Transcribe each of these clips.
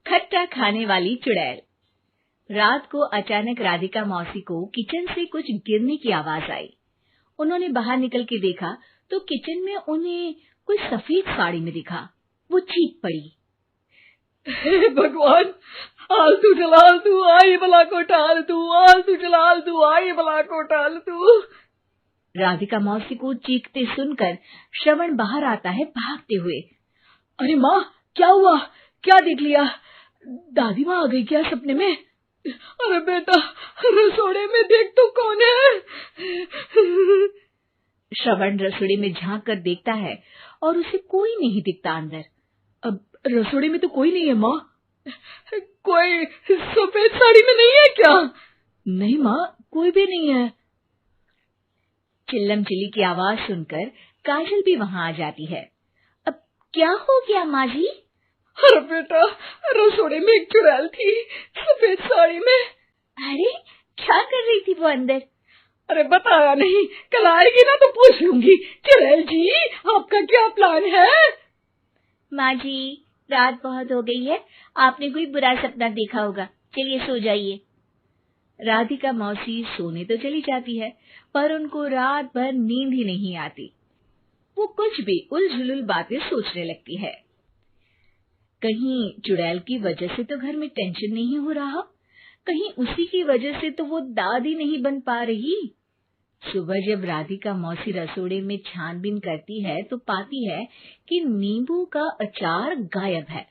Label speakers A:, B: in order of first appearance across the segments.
A: खट्टा खाने वाली चुड़ैल। रात को अचानक राधिका मौसी को किचन से कुछ गिरने की आवाज आई। उन्होंने बाहर निकल के देखा तो किचन में उन्हें कोई सफेद साड़ी में दिखा। वो चीख पड़ी,
B: हे भगवान, आलतू जलाल तू आई बला को टाल तू, आलतू जलाल तू आई बला को टाल तू।
A: राधिका मौसी को चीखते सुनकर श्रवण बाहर आता है भागते हुए।
B: अरे माँ, क्या हुआ? क्या देख लिया? दादी माँ आ गई क्या सपने में? अरे बेटा, रसोड़े में देख तो कौन है?
A: श्रवण रसोड़े में झांक कर देखता है और उसे कोई नहीं दिखता अंदर।
B: अब रसोड़े में तो कोई नहीं है माँ। कोई सफेद साड़ी में नहीं है क्या? नहीं माँ, कोई भी नहीं है।
A: चिल्लम चिल्ली की आवाज सुनकर काजल भी वहां आ जाती है। अब क्या हो गया माँ जी?
B: अरे बेटा, रसोड़े में एक चुड़ैल थी सफेद साड़ी में।
A: अरे क्या कर रही थी वो अंदर?
B: अरे बताया नहीं, कल आएगी ना तो पूछ लूंगी। चुड़ैल जी, आपका क्या प्लान है?
A: माँ जी, रात बहुत हो गई है, आपने कोई बुरा सपना देखा होगा, चलिए सो जाइए। राधिका मौसी सोने तो चली जाती है, पर उनको रात भर नींद ही नहीं आती। वो कुछ भी उलझुल बातें सोचने लगती है। कहीं चुड़ैल की वजह से तो घर में टेंशन नहीं हो रहा, कहीं उसी की वजह से तो वो दादी नहीं बन पा रही। सुबह जब राधिका मौसी रसोड़े में छानबीन करती है तो पाती है कि नींबू का अचार गायब है।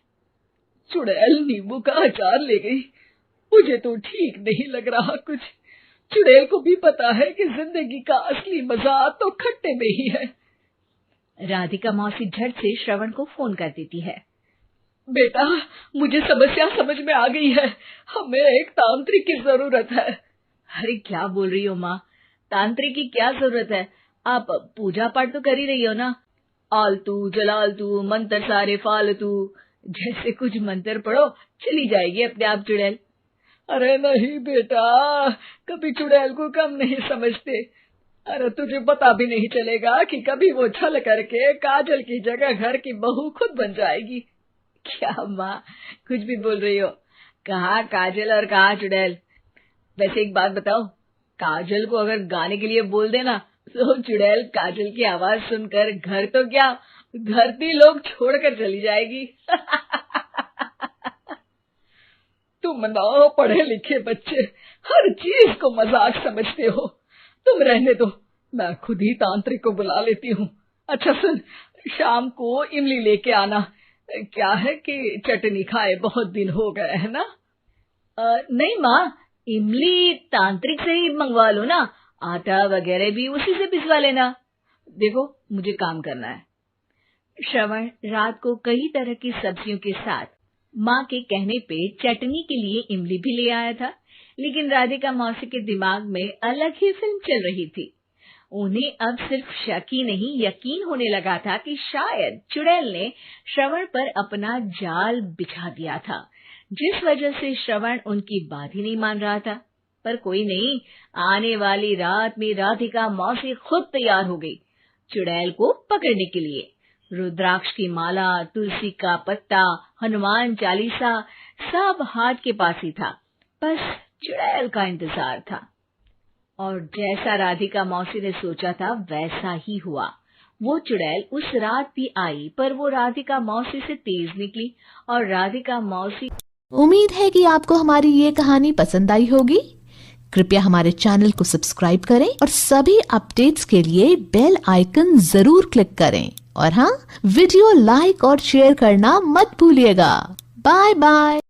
B: चुड़ैल नींबू का अचार ले गई, मुझे तो ठीक नहीं लग रहा कुछ। चुड़ैल को भी पता है कि जिंदगी का असली मजा तो खट्टे में ही है।
A: राधिका मौसी झट से श्रवण को फोन कर देती है।
B: बेटा, मुझे समस्या समझ में आ गई है, हमें एक तांत्रिक की जरूरत है।
A: अरे क्या बोल रही हो माँ, तांत्रिक की क्या जरूरत है? आप पूजा पाठ तो कर ही रही हो ना। आलतू जलालतू मंत्र सारे फालतू जैसे कुछ मंत्र पढ़ो, चली जाएगी अपने आप चुड़ैल।
B: अरे नहीं बेटा, कभी चुड़ैल को कम नहीं समझते। अरे तुझे पता भी नहीं चलेगा कि कभी वो छल करके काजल की जगह घर की बहू खुद बन जाएगी।
A: क्या माँ, कुछ भी बोल रही हो? कहाँ काजल और कहाँ चुड़ैल? वैसे एक बात बताओ, काजल को अगर गाने के लिए बोल देना तो चुड़ैल काजल की आवाज सुनकर घर तो क्या धरती लोग छोड़कर चली जाएगी।
B: तुम ना पढ़े लिखे बच्चे हर चीज को मजाक समझते हो। तुम रहने दो, मैं खुद ही तांत्रिक को बुला लेती हूँ। अच्छा सुन, शाम को इमली लेके आना। क्या है कि चटनी खाए बहुत दिन हो गए है ना?
A: नहीं माँ, इमली तांत्रिक से ही मंगवा लो ना, आटा वगैरह भी उसी से पिसवा लेना। देखो मुझे काम करना है। श्रवण रात को कई तरह की सब्जियों के साथ माँ के कहने पे चटनी के लिए इमली भी ले आया था, लेकिन राधिका मौसी के दिमाग में अलग ही फिल्म चल रही थी। उन्हें अब सिर्फ शक ही नहीं यकीन होने लगा था कि शायद चुड़ैल ने श्रवण पर अपना जाल बिछा दिया था, जिस वजह से श्रवण उनकी बात ही नहीं मान रहा था। पर कोई नहीं, आने वाली रात में राधिका मौसी खुद तैयार हो गई चुड़ैल को पकड़ने के लिए। रुद्राक्ष की माला, तुलसी का पत्ता, हनुमान चालीसा सब हाथ के पास ही था, बस चुड़ैल का इंतजार था। और जैसा राधिका मौसी ने सोचा था वैसा ही हुआ। वो चुड़ैल उस रात भी आई, पर वो राधिका मौसी से तेज निकली और राधिका मौसी।
C: उम्मीद है कि आपको हमारी ये कहानी पसंद आई होगी। कृपया हमारे चैनल को सब्सक्राइब करें और सभी अपडेट्स के लिए बेल आइकन जरूर क्लिक करें। और हाँ, वीडियो लाइक और शेयर करना मत भूलिएगा। Bye bye.